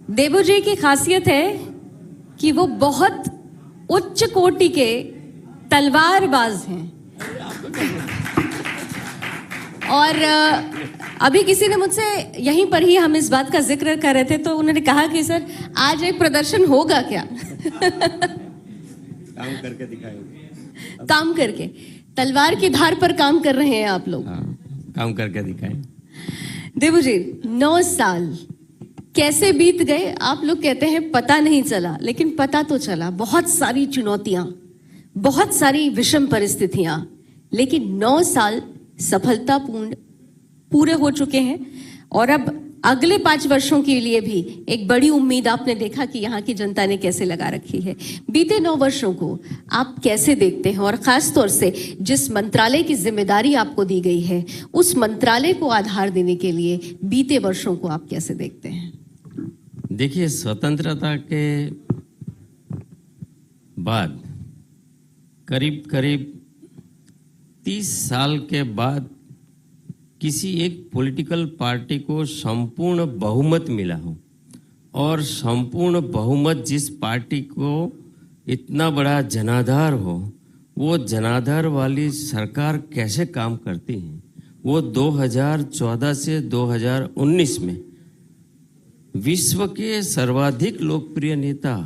देबू जी की खासियत है कि वो बहुत उच्च कोटि के तलवारबाज हैं। और अभी किसी ने मुझसे यहीं पर ही हम इस बात का जिक्र कर रहे थे तो उन्होंने कहा कि सर आज एक प्रदर्शन होगा क्या? काम करके दिखाएंगे। काम करके, तलवार की धार पर काम कर रहे हैं आप लोग। हाँ, काम करके दिखाएं। देबू जी, 9 साल कैसे बीत गए? आप लोग कहते हैं पता नहीं चला, लेकिन पता तो चला। बहुत सारी चुनौतियां, बहुत सारी विषम परिस्थितियां, लेकिन 9 साल सफलतापूर्ण पूरे हो चुके हैं। और अब अगले 5 वर्षों के लिए भी एक बड़ी उम्मीद आपने देखा कि यहाँ की जनता ने कैसे लगा रखी है। बीते 9 वर्षों को आप कैसे देखते हैं, और खास तौर से जिस मंत्रालय की जिम्मेदारी आपको दी गई है, उस मंत्रालय को आधार देने के लिए बीते वर्षों को आप कैसे देखते हैं? देखिए, स्वतंत्रता के बाद करीब करीब 30 साल के बाद किसी एक पॉलिटिकल पार्टी को संपूर्ण बहुमत मिला हो, और संपूर्ण बहुमत जिस पार्टी को इतना बड़ा जनाधार हो, वो जनाधार वाली सरकार कैसे काम करती है। वो 2014 से 2019 में विश्व के सर्वाधिक लोकप्रिय नेता,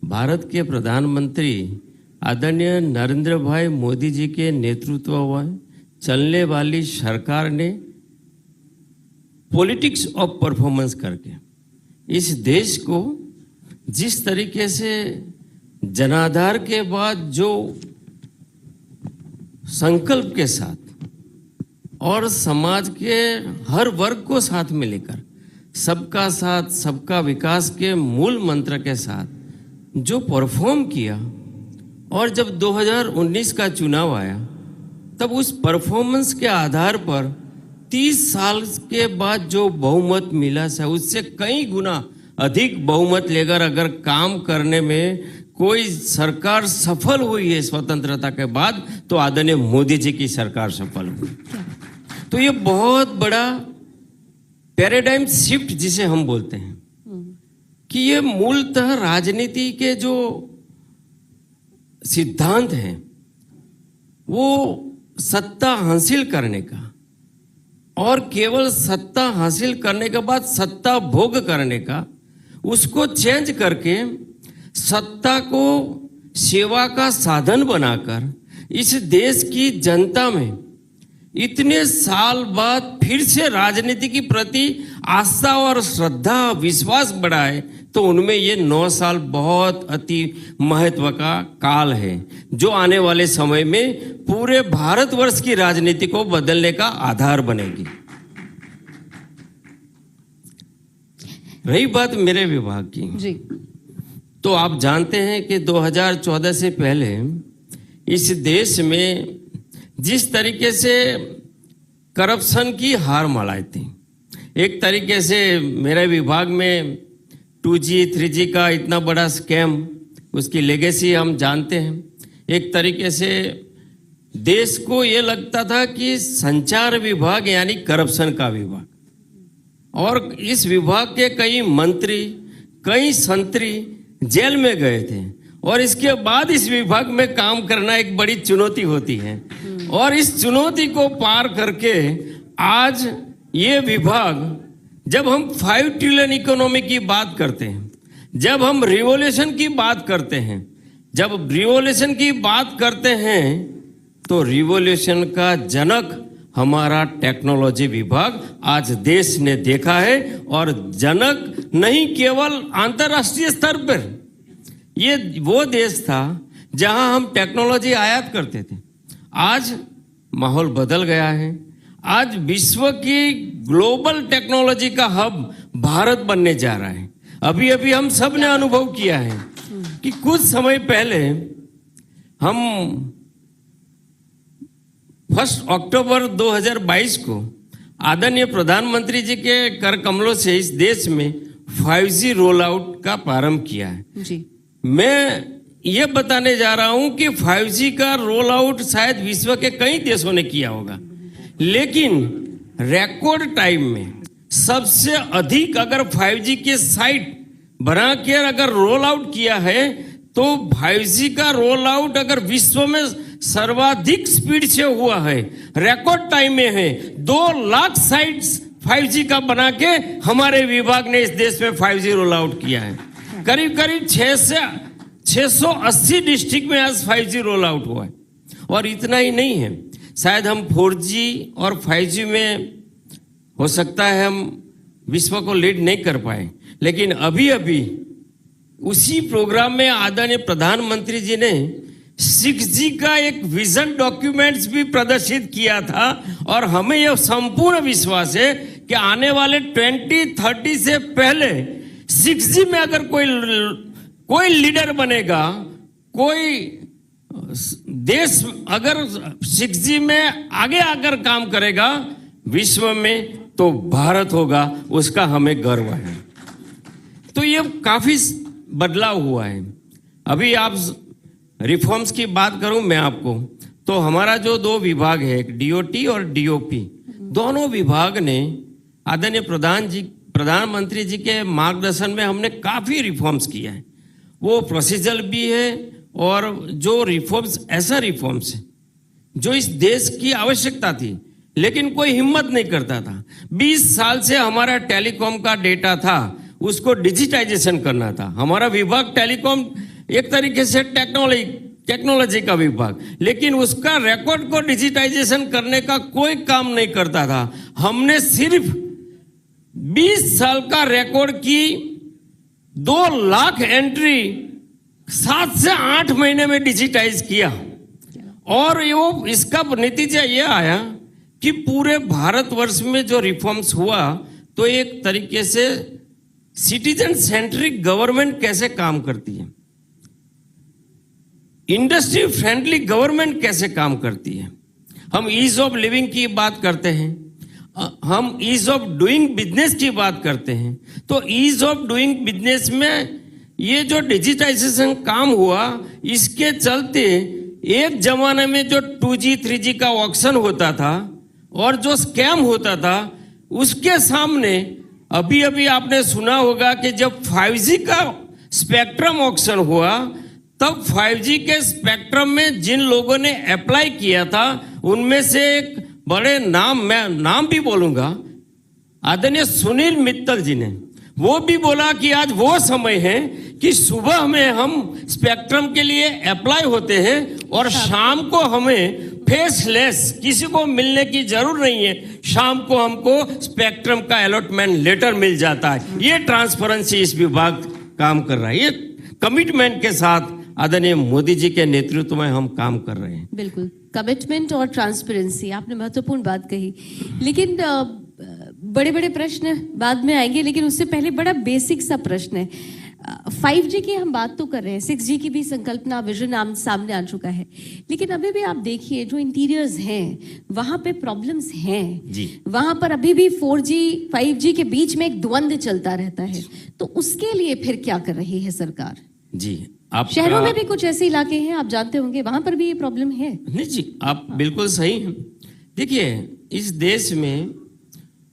भारत के प्रधानमंत्री आदरणीय नरेंद्र भाई मोदी जी के नेतृत्व में चलने वाली सरकार ने पॉलिटिक्स ऑफ परफॉर्मेंस करके इस देश को जिस तरीके से जनाधार के बाद जो संकल्प के साथ और समाज के हर वर्ग को साथ में लेकर सबका साथ सबका विकास के मूल मंत्र के साथ जो परफॉर्म किया, और जब 2019 का चुनाव आया तब उस परफॉर्मेंस के आधार पर 30 साल के बाद जो बहुमत मिला है उससे कई गुना अधिक बहुमत लेकर अगर काम करने में कोई सरकार सफल हुई है स्वतंत्रता के बाद, तो आदरणीय मोदी जी की सरकार सफल हुई। तो ये बहुत बड़ा पैराडाइम शिफ्ट जिसे हम बोलते हैं कि ये मूलतः राजनीति के जो सिद्धांत हैं वो सत्ता हासिल करने का, और केवल सत्ता हासिल करने के बाद सत्ता भोग करने का, उसको चेंज करके सत्ता को सेवा का साधन बनाकर इस देश की जनता में इतने साल बाद फिर से राजनीति के प्रति आस्था और श्रद्धा विश्वास बढ़ाए, तो उनमें ये 9 साल बहुत अति महत्व का काल है, जो आने वाले समय में पूरे भारतवर्ष की राजनीति को बदलने का आधार बनेगी। रही बात मेरे विभाग की जी, तो आप जानते हैं कि 2014 से पहले इस देश में जिस तरीके से करप्शन की हार मनाई थी, एक तरीके से मेरे विभाग में 2G 3G का इतना बड़ा स्कैम, उसकी लेगेसी हम जानते हैं। एक तरीके से देश को ये लगता था कि संचार विभाग यानी करप्शन का विभाग, और इस विभाग के कई मंत्री कई संतरी जेल में गए थे, और इसके बाद इस विभाग में काम करना एक बड़ी चुनौती होती है। और इस चुनौती को पार करके आज ये विभाग, जब हम 5 ट्रिलियन इकोनॉमी की बात करते हैं, जब हम रिवॉल्यूशन की बात करते हैं, जब रिवॉल्यूशन की बात करते हैं, तो रिवॉल्यूशन का जनक हमारा टेक्नोलॉजी विभाग आज देश ने देखा है। और जनक नहीं केवल अंतर्राष्ट्रीय स्तर पर, ये वो देश था जहां हम टेक्नोलॉजी आयात करते थे। आज माहौल बदल गया है। आज विश्व की ग्लोबल टेक्नोलॉजी का हब भारत बनने जा रहा है। अभी अभी हम सब ने अनुभव किया है कि कुछ समय पहले हम 1 अक्टूबर 2022 को आदरणीय प्रधानमंत्री जी के कर कमलों से इस देश में 5G रोल आउट का प्रारंभ किया है जी। मैं ये बताने जा रहा हूं कि 5G का रोल आउट शायद विश्व के कई देशों ने किया होगा, लेकिन रिकॉर्ड टाइम में सबसे अधिक अगर 5G के साइट बना के अगर रोल आउट किया है, तो 5G का रोल आउट अगर विश्व में सर्वाधिक स्पीड से हुआ है, रिकॉर्ड टाइम में है। 2 लाख साइट्स 5G का बना के हमारे विभाग ने इस देश में 5G रोल आउट किया है। करीब करीब 6 से 680 डिस्ट्रिक्ट में आज 5G रोल आउट हुआ है। और इतना ही नहीं है, शायद हम 4G और 5G में हो सकता है हम विश्व को लीड नहीं कर पाए, लेकिन अभी अभी उसी प्रोग्राम में आदरणीय प्रधानमंत्री जी ने 6G का एक विजन डॉक्यूमेंट्स भी प्रदर्शित किया था। और हमें यह संपूर्ण विश्वास है कि आने वाले 2030 से पहले 6G में अगर कोई लीडर बनेगा, कोई देश अगर 6G में आगे आकर काम करेगा विश्व में, तो भारत होगा, उसका हमें गर्व है। तो ये काफी बदलाव हुआ है। अभी आप रिफॉर्म्स की बात करूं मैं आपको, तो हमारा जो 2 विभाग है, एक DOT और DOP, दोनों विभाग ने आदरणीय प्रधानमंत्री जी के मार्गदर्शन में हमने काफी रिफॉर्म्स किया है। वो प्रोसीजर भी है, और जो रिफॉर्म्स ऐसा रिफॉर्म्स है जो इस देश की आवश्यकता थी, लेकिन कोई हिम्मत नहीं करता था। 20 साल से हमारा टेलीकॉम का डेटा था, उसको डिजिटाइजेशन करना था। हमारा विभाग टेलीकॉम एक तरीके से टेक्नोलॉजी का विभाग, लेकिन उसका रिकॉर्ड को डिजिटाइजेशन करने का कोई काम नहीं करता था। हमने सिर्फ 20 साल का रिकॉर्ड की 2 लाख एंट्री 7 से 8 महीने में डिजिटाइज किया। और वो इसका नतीजा ये आया कि पूरे भारतवर्ष में जो रिफॉर्म्स हुआ, तो एक तरीके से सिटीजन सेंट्रिक गवर्नमेंट कैसे काम करती है, इंडस्ट्री फ्रेंडली गवर्नमेंट कैसे काम करती है। हम ईज ऑफ लिविंग की बात करते हैं, हम ईज ऑफ डूइंग बिजनेस की बात करते हैं। तो ईज ऑफ डूइंग बिजनेस में ये जो डिजिटाइजेशन काम हुआ, इसके चलते एक जमाने में जो 2G 3G का ऑक्शन होता था और जो स्कैम होता था, उसके सामने अभी अभी आपने सुना होगा कि जब 5G का स्पेक्ट्रम ऑक्शन हुआ, तब 5G के स्पेक्ट्रम में जिन लोगों ने अप्लाई किया था, उनमें से एक बड़े नाम, मैं नाम भी बोलूंगा, आदरणीय सुनील मित्तल जी ने वो भी बोला कि आज वो समय है कि सुबह में हम स्पेक्ट्रम के लिए अप्लाई होते हैं और शाम को हमें फेसलेस, किसी को मिलने की जरूरत नहीं है, शाम को हमको स्पेक्ट्रम का अलॉटमेंट लेटर मिल जाता है। ये ट्रांसपेरेंसी इस विभाग काम कर रहा है। ये कमिटमेंट के साथ आदरणीय मोदी जी के नेतृत्व में हम काम कर रहे हैं। बिल्कुल, कमिटमेंट और ट्रांसपेरेंसी, आपने महत्वपूर्ण बात कही। लेकिन बड़े बड़े प्रश्न बाद में आएंगे, लेकिन उससे पहले बड़ा बेसिक सा प्रश्न है। 5G की हम बात तो कर रहे हैं, 6G की भी संकल्पना, विजन सामने आ चुका है, लेकिन अभी भी आप देखिए जो इंटीरियर्स हैं वहां पे प्रॉब्लम्स हैं जी। वहां पर अभी भी 4G 5G के बीच में एक द्वंद्व चलता रहता है। तो उसके लिए फिर क्या कर रही है सरकार? जी, आप शहरों में भी कुछ ऐसे इलाके हैं, आप जानते होंगे, वहां पर भी ये प्रॉब्लम है। नहीं जी, आप बिल्कुल सही हैं। देखिए, इस देश में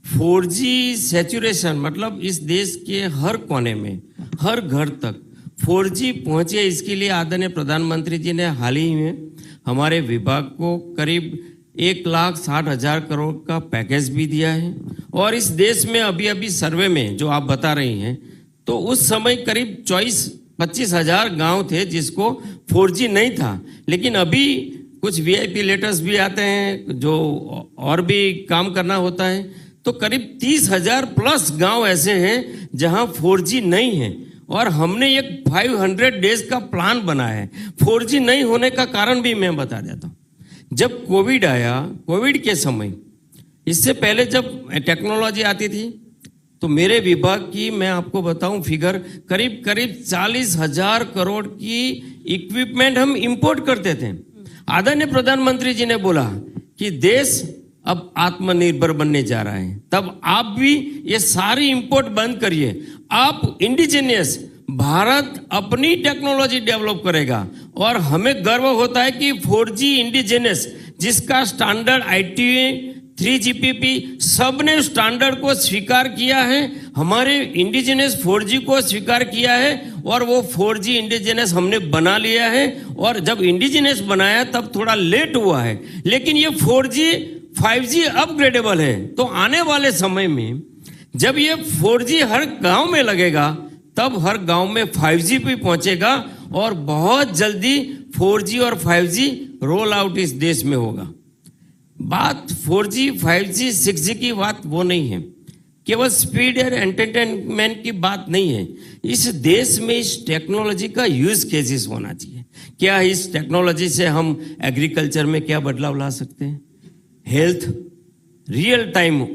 4G सैचुरेशन, मतलब इस देश के हर कोने में, हर घर तक 4G पहुंचे, इसके लिए आदरणीय प्रधानमंत्री जी ने हाल ही में हमारे विभाग को करीब 1,60,000 करोड़ का पैकेज भी दिया है। और इस देश में अभी अभी सर्वे में जो आप बता रही हैं, तो उस समय करीब 24-25,000 गांव थे जिसको 4G नहीं था। लेकिन अभी कुछ VIP लेटर्स भी आते हैं जो और भी काम करना होता है, तो करीब 30,000 प्लस गांव ऐसे हैं जहां 4G नहीं है। और हमने एक 500 डेज का प्लान बनाया है। 4G नहीं होने का कारण भी मैं बता देता हूं। जब कोविड आया, कोविड के समय, इससे पहले जब टेक्नोलॉजी आती थी, तो मेरे विभाग की मैं आपको बताऊं फिगर, करीब करीब 40,000 करोड़ की इक्विपमेंट हम इंपोर्ट करते थे। आदरणीय प्रधानमंत्री जी ने बोला कि देश अब आत्मनिर्भर बनने जा रहा है, तब आप भी ये सारी इंपोर्ट बंद करिए, आप इंडिजिनियस भारत अपनी टेक्नोलॉजी डेवलप करेगा। और हमें गर्व होता है कि 4G इंडिजिनियस, जिसका स्टैंडर्ड IEEE 3GPP सबने स्टैंडर्ड को स्वीकार किया है, हमारे इंडिजिनस 4G को स्वीकार किया है और वो 4G इंडिजिनस हमने बना लिया है। और जब इंडिजिनस बनाया तब थोड़ा लेट हुआ है, लेकिन ये 4G 5G अपग्रेडेबल है। तो आने वाले समय में जब ये 4G हर गांव में लगेगा तब हर गांव में 5G भी पहुंचेगा और बहुत जल्दी 4G और 5G रोल आउट इस देश में होगा। बात 4G 5G 6G की बात वो नहीं है, केवल स्पीड और एंटरटेनमेंट की बात नहीं है। इस देश में इस टेक्नोलॉजी का यूज केसेस होना चाहिए। क्या इस टेक्नोलॉजी से हम एग्रीकल्चर में क्या बदलाव ला सकते हैं? हेल्थ, रियल टाइम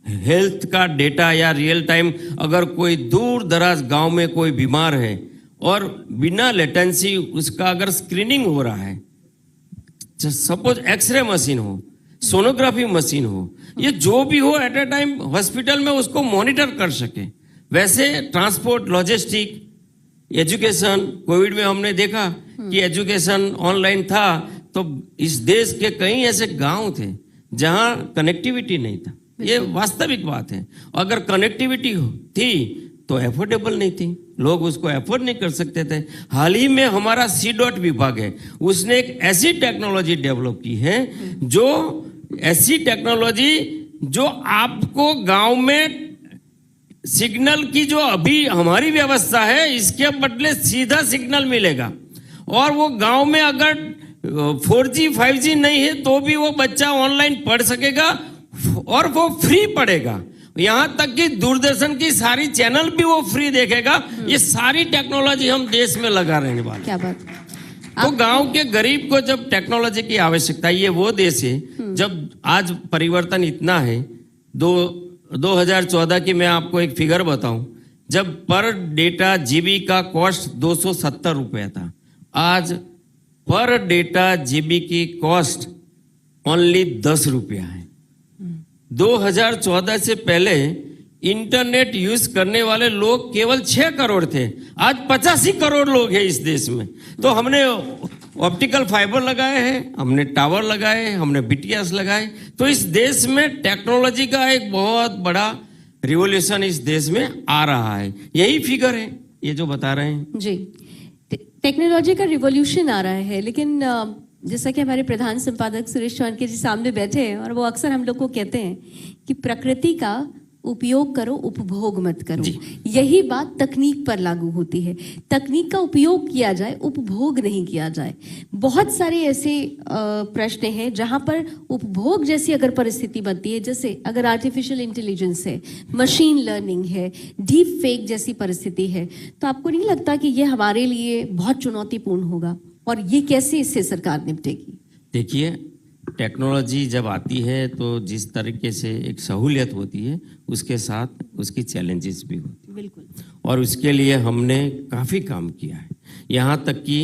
हेल्थ का डेटा या रियल टाइम अगर कोई दूर दराज गांव में कोई बीमार है और बिना लेटेंसी उसका अगर स्क्रीनिंग हो रहा है, सपोज एक्सरे मशीन हो, सोनोग्राफी मशीन हो, ये जो भी हो एट ए टाइम हॉस्पिटल में उसको मॉनिटर कर सके। वैसे ट्रांसपोर्ट, लॉजिस्टिक, एजुकेशन, कोविड में हमने देखा कि एजुकेशन ऑनलाइन था तो इस देश के कई ऐसे गांव थे जहां कनेक्टिविटी नहीं था। ये वास्तविक बात है। अगर कनेक्टिविटी थी तो एफोर्डेबल नहीं थी, लोग उसको एफोर्ड नहीं कर सकते थे। हाल ही में हमारा C.DOT विभाग है, उसने एक ऐसी टेक्नोलॉजी डेवलप की है जो ऐसी टेक्नोलॉजी जो आपको गांव में सिग्नल की जो अभी हमारी व्यवस्था है इसके बदले सीधा सिग्नल मिलेगा और वो गांव में अगर 4G 5G नहीं है तो भी वो बच्चा ऑनलाइन पढ़ सकेगा और वो फ्री पढ़ेगा। यहां तक कि दूरदर्शन की सारी चैनल भी वो फ्री देखेगा। ये सारी टेक्नोलॉजी हम देश में लगा रहने वाले। क्या बात। तो गांव के गरीब को जब टेक्नोलॉजी की आवश्यकता है, ये वो देश है जब आज परिवर्तन इतना है। 2014 की मैं आपको एक फिगर बताऊं, जब पर डेटा जीबी का कॉस्ट 270 रुपया था, आज पर डेटा जीबी की कॉस्ट ओनली 10 रुपया है। 2014 से पहले इंटरनेट यूज करने वाले लोग केवल 6 करोड़ थे, आज 85 करोड़ लोग हैं इस देश में। तो हमने ऑप्टिकल फाइबर लगाए हैं, हमने टावर लगाए, हमने BTS लगाए। तो इस देश में टेक्नोलॉजी का एक बहुत बड़ा रिवॉल्यूशन इस देश में आ रहा है। यही फिगर है ये जो बता रहे हैं जी। टेक्नोलॉजी का रिवॉल्यूशन आ रहा है, लेकिन जैसा कि हमारे प्रधान संपादक सुरेश चौहान जी सामने बैठे हैं और वो अक्सर हम लोग को कहते हैं कि प्रकृति का उपयोग करो, उपभोग मत करो। यही बात तकनीक पर लागू होती है। तकनीक का उपयोग किया जाए, उपभोग नहीं किया जाए। बहुत सारे ऐसे प्रश्न हैं जहां पर उपभोग जैसी अगर परिस्थिति बनती है, जैसे अगर आर्टिफिशियल इंटेलिजेंस है, मशीन लर्निंग है, डीप फेक जैसी परिस्थिति है, तो आपको नहीं लगता कि ये हमारे लिए बहुत चुनौतीपूर्ण होगा? और ये कैसे इससे सरकार निपटेगी? देखिए, टेक्नोलॉजी जब आती है तो जिस तरीके से एक सहूलियत होती है उसके साथ उसकी चैलेंजेस भी होती है। बिल्कुल। और उसके लिए हमने काफ़ी काम किया है। यहाँ तक कि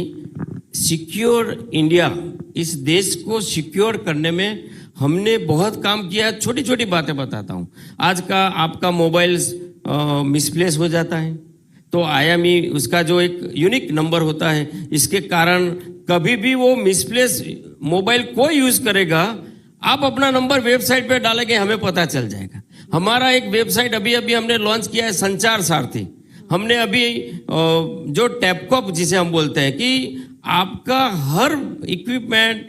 सिक्योर इंडिया, इस देश को सिक्योर करने में हमने बहुत काम किया है। छोटी छोटी बातें बताता हूँ। आज का आपका मोबाइल मिसप्लेस हो जाता है तो IMEI उसका जो एक यूनिक नंबर होता है, इसके कारण कभी भी वो मिसप्लेस मोबाइल कोई यूज करेगा, आप अपना नंबर वेबसाइट पे डालेंगे, हमें पता चल जाएगा। हमारा एक वेबसाइट अभी हमने लॉन्च किया है, संचार सारथी। हमने अभी जो टैपकॉप जिसे हम बोलते हैं कि आपका हर इक्विपमेंट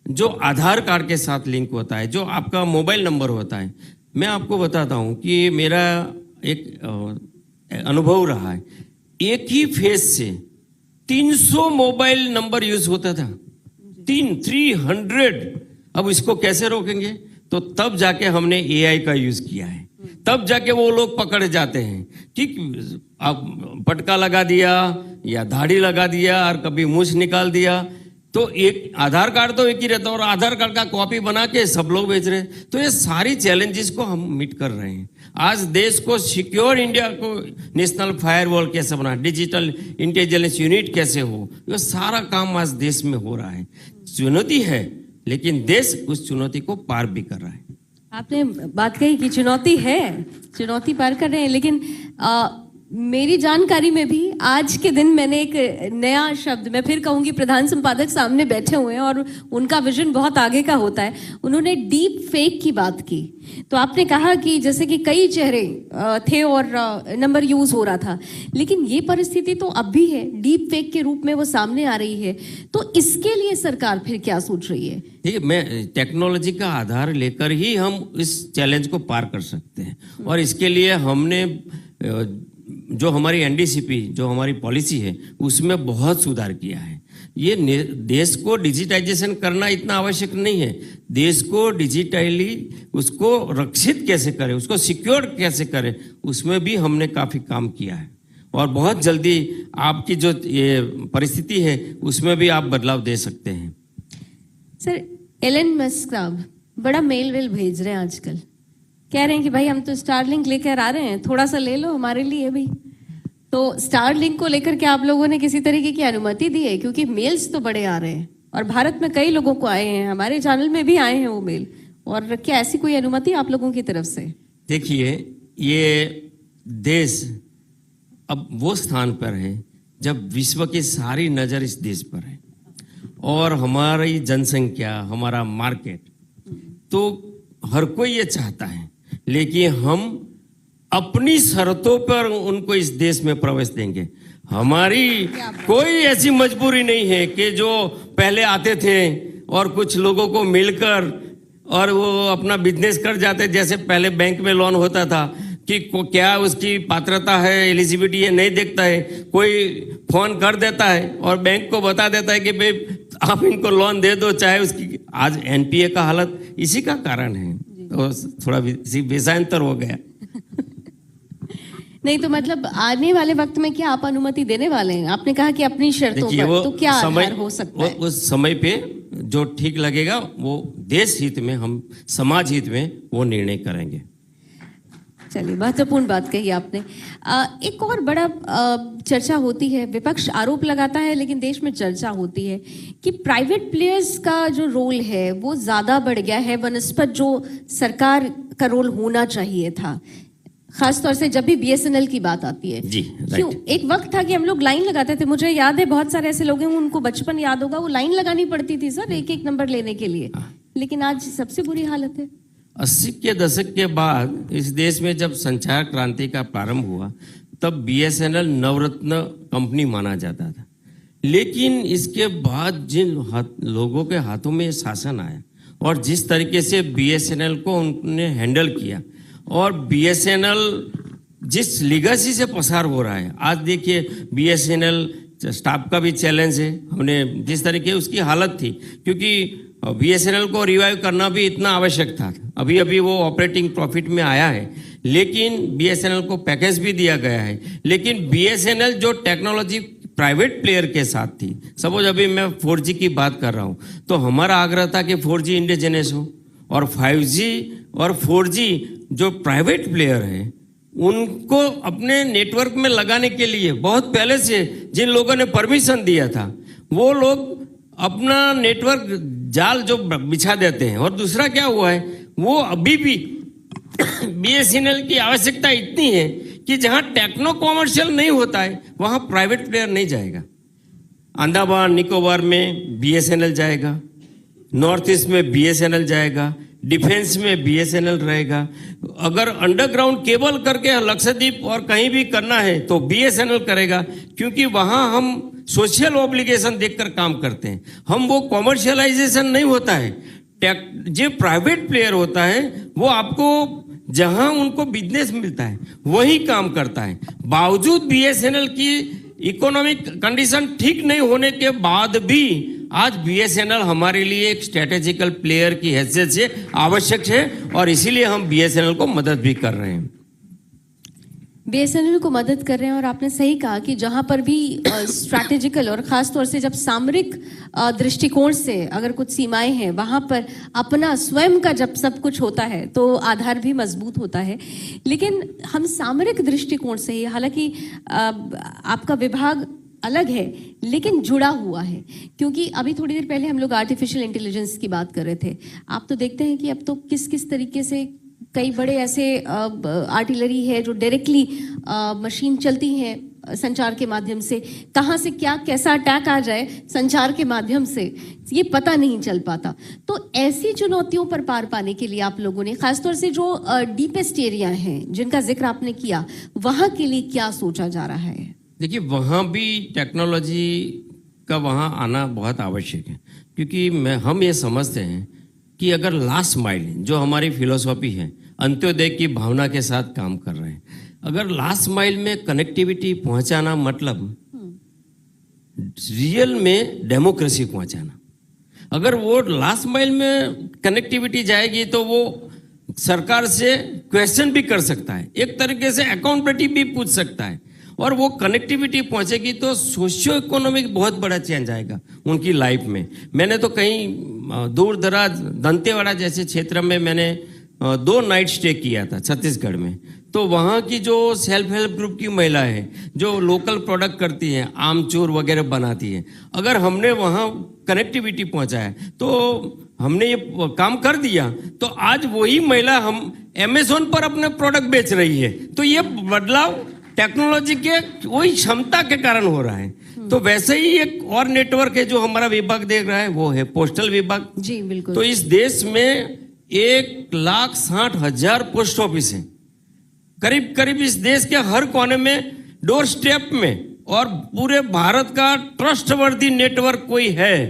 जो आधार कार्ड के साथ लिंक होता है, जो आपका मोबाइल नंबर होता है। मैं आपको बताता हूँ कि मेरा एक अनुभव रहा है। एक ही फेस से 300 मोबाइल नंबर यूज होता था, 300। अब इसको कैसे रोकेंगे? तो तब जाके हमने AI का यूज किया है, तब जाके वो लोग पकड़ जाते हैं। ठीक, अब पटका लगा दिया या दाढ़ी लगा दिया और कभी मूछ निकाल दिया, तो एक आधार कार्ड तो एक ही रहता है और आधार कार्ड का कॉपी बना के सब लोग बेच रहे हैं। तो ये सारी चैलेंजेस को हम मीट कर रहे हैं। आज देश को सिक्योर इंडिया को नेशनल फायरवॉल कैसे बना, डिजिटल इंटेलिजेंस यूनिट कैसे हो, ये सारा काम आज देश में हो रहा है। चुनौती है, लेकिन देश उस चुनौती को पार भी कर रहा है। आपने बात कही कि चुनौती है, चुनौती पार कर रहे हैं, लेकिन मेरी जानकारी में भी आज के दिन मैंने एक नया शब्द, मैं फिर कहूंगी, प्रधान संपादक सामने बैठे हुए हैं और उनका विजन बहुत आगे का होता है। उन्होंने डीप फेक की बात की। तो आपने कहा कि जैसे कि कई चेहरे थे और नंबर यूज हो रहा था, लेकिन ये परिस्थिति तो अब भी है, डीप फेक के रूप में वो सामने आ रही है। तो इसके लिए सरकार फिर क्या सोच रही है? देखिए, मैं टेक्नोलॉजी का आधार लेकर ही हम इस चैलेंज को पार कर सकते हैं, और इसके लिए हमने जो हमारी एनडीसीपी, जो हमारी पॉलिसी है, उसमें बहुत सुधार किया है। ये देश को डिजिटाइजेशन करना इतना आवश्यक नहीं है। देश को डिजिटली उसको रक्षित कैसे करें, उसको सिक्योर कैसे करें, उसमें भी हमने काफी काम किया है। और बहुत जल्दी आपकी जो ये परिस्थिति है उसमें भी आप बदलाव दे सकते हैं। सर, एलन मस्क साहब बड़ा मेल वेल भेज रहे हैं आजकल, कह रहे हैं कि भाई हम तो स्टारलिंक लेकर आ रहे हैं, थोड़ा सा ले लो हमारे लिए भी। तो स्टारलिंक को लेकर के आप लोगों ने किसी तरीके की अनुमति दी है? क्योंकि मेल्स तो बड़े आ रहे हैं और भारत में कई लोगों को आए हैं, हमारे चैनल में भी आए हैं वो मेल। और क्या ऐसी कोई अनुमति आप लोगों की तरफ से? देखिए, ये देश अब वो स्थान पर है जब विश्व की सारी नजर इस देश पर है, और हमारी जनसंख्या, हमारा मार्केट, तो हर कोई ये चाहता है, लेकिन हम अपनी शर्तों पर उनको इस देश में प्रवेश देंगे। हमारी कोई ऐसी मजबूरी नहीं है कि जो पहले आते थे और कुछ लोगों को मिलकर और वो अपना बिजनेस कर जाते, जैसे पहले बैंक में लोन होता था कि क्या उसकी पात्रता है, एलिजिबिलिटी है, नहीं देखता है, कोई फोन कर देता है और बैंक को बता देता है कि भाई आप इनको लोन दे दो, चाहे उसकी। आज एनपीए का हालत इसी का कारण है, तो थोड़ा विषयांतर हो गया। नहीं तो मतलब आने वाले वक्त में क्या आप अनुमति देने वाले हैं? आपने कहा कि अपनी शर्तों पर, तो क्या आधार हो सकता है? उस समय पे जो ठीक लगेगा वो देश हित में, हम समाज हित में वो निर्णय करेंगे। चलिए, महत्वपूर्ण बात कही आपने। एक और बड़ा चर्चा होती है, विपक्ष आरोप लगाता है लेकिन देश में चर्चा होती है कि प्राइवेट प्लेयर्स का जो रोल है वो ज्यादा बढ़ गया है बनस्पत जो सरकार का रोल होना चाहिए था, खासतौर से जब भी बीएसएनएल की बात आती है। जी, क्यों? एक वक्त था कि हम लोग लाइन लगाते थे, मुझे याद है बहुत सारे ऐसे लोग हैं उनको बचपन याद होगा, वो लाइन लगानी पड़ती थी सर एक एक नंबर लेने के लिए, लेकिन आज सबसे बुरी हालत है। 80 के दशक के बाद इस देश में जब संचार क्रांति का प्रारंभ हुआ, तब बीएसएनएल नवरत्न कंपनी माना जाता था। लेकिन इसके बाद जिन लोगों के हाथों में शासन आया और जिस तरीके से बीएसएनएल को उन्होंने हैंडल किया, और बीएसएनएल जिस लीगेसी से पसार हो रहा है, आज देखिए बीएसएनएल स्टाफ का भी चैलेंज है। हमने जिस तरीके उसकी हालत थी, क्योंकि बीएसएनएल को रिवाइव करना भी इतना आवश्यक था। अभी अभी वो ऑपरेटिंग प्रॉफिट में आया है, लेकिन बीएसएनएल को पैकेज भी दिया गया है। लेकिन बीएसएनएल जो टेक्नोलॉजी प्राइवेट प्लेयर के साथ थी, सपोज अभी मैं 4G की बात कर रहा हूं, तो हमारा आग्रह था कि 4G इंडिजिनस हो, और 5G और 4G जो प्राइवेट प्लेयर है उनको अपने नेटवर्क में लगाने के लिए बहुत पहले से जिन लोगों ने परमिशन दिया था, वो लोग अपना नेटवर्क जाल जो बिछा देते हैं। और दूसरा क्या हुआ है, वो अभी भी बीएसएनएल की आवश्यकता इतनी है कि जहां टेक्नो कॉमर्शियल नहीं होता है वहां प्राइवेट प्लेयर नहीं जाएगा। अंडमान निकोबार में बीएसएनएल जाएगा, नॉर्थ ईस्ट में बीएसएनएल जाएगा, डिफेंस में बीएसएनएल रहेगा। अगर अंडरग्राउंड केबल करके लक्षद्वीप और कहीं भी करना है तो बीएसएनएल करेगा, क्योंकि वहां हम सोशल ऑब्लिगेशन देखकर काम करते हैं। हम वो कॉमर्शियलाइजेशन नहीं होता है। जो प्राइवेट प्लेयर होता है वो आपको जहां उनको बिजनेस मिलता है वही काम करता है। बावजूद बीएसएनएल की इकोनॉमिक कंडीशन ठीक नहीं होने के बाद भी आज बीएसएनएल हमारे लिए एक स्ट्रेटेजिकल प्लेयर की हैसियत से आवश्यक है, और इसीलिए हम बीएसएनएल को मदद भी कर रहे हैं। बीएसएनएल को मदद कर रहे हैं, और आपने सही कहा कि जहां पर भी स्ट्रैटेजिकल और खास तौर से जब सामरिक दृष्टिकोण से अगर कुछ सीमाएं हैं, वहां पर अपना स्वयं का जब सब कुछ होता है तो आधार भी मजबूत होता है। लेकिन हम सामरिक दृष्टिकोण से ही, हालांकि आपका विभाग अलग है लेकिन जुड़ा हुआ है, क्योंकि अभी थोड़ी देर पहले हम लोग आर्टिफिशियल इंटेलिजेंस की बात कर रहे थे। आप तो देखते हैं कि अब तो किस किस तरीके से कई बड़े ऐसे आर्टिलरी है जो डायरेक्टली मशीन चलती है संचार के माध्यम से, कहाँ से क्या कैसा अटैक आ जाए संचार के माध्यम से ये पता नहीं चल पाता। तो ऐसी चुनौतियों पर पार पाने के लिए आप लोगों ने खासतौर से जो डीपेस्ट एरिया हैं जिनका जिक्र आपने किया, वहां के लिए क्या सोचा जा रहा है? देखिए, वहाँ भी टेक्नोलॉजी का वहाँ आना बहुत आवश्यक है, क्योंकि हम ये समझते हैं कि अगर लास्ट माइल, जो हमारी फिलोसॉफी है, अंत्योदय की भावना के साथ काम कर रहे हैं, अगर लास्ट माइल में कनेक्टिविटी पहुंचाना मतलब रियल में डेमोक्रेसी पहुंचाना। अगर वो लास्ट माइल में कनेक्टिविटी जाएगी तो वो सरकार से क्वेश्चन भी कर सकता है, एक तरीके से अकाउंटेबिलिटी भी पूछ सकता है, और वो कनेक्टिविटी पहुंचेगी तो सोशियो इकोनॉमिक बहुत बड़ा चेंज आएगा उनकी लाइफ में। मैंने तो कहीं दूर दराज दंतेवाड़ा जैसे क्षेत्र में मैंने 2 नाइट स्टे किया था छत्तीसगढ़ में। तो वहाँ की जो सेल्फ हेल्प ग्रुप की महिलाएं हैं जो लोकल प्रोडक्ट करती हैं, आमचूर वगैरह बनाती हैं, अगर हमने वहाँ कनेक्टिविटी पहुँचाया तो हमने ये काम कर दिया, तो आज वही महिला हम अमेज़न पर अपने प्रोडक्ट बेच रही है। तो ये बदलाव टेक्नोलॉजी के वही क्षमता के कारण हो रहा है। तो वैसे ही एक और नेटवर्क है जो हमारा विभाग देख रहा है, वो है पोस्टल विभाग। जी बिल्कुल। तो इस देश में 1,60,000 पोस्ट ऑफिस हैं, करीब करीब इस देश के हर कोने में, डोर स्टेप में, और पूरे भारत का ट्रस्टवर्दी नेटवर्क कोई है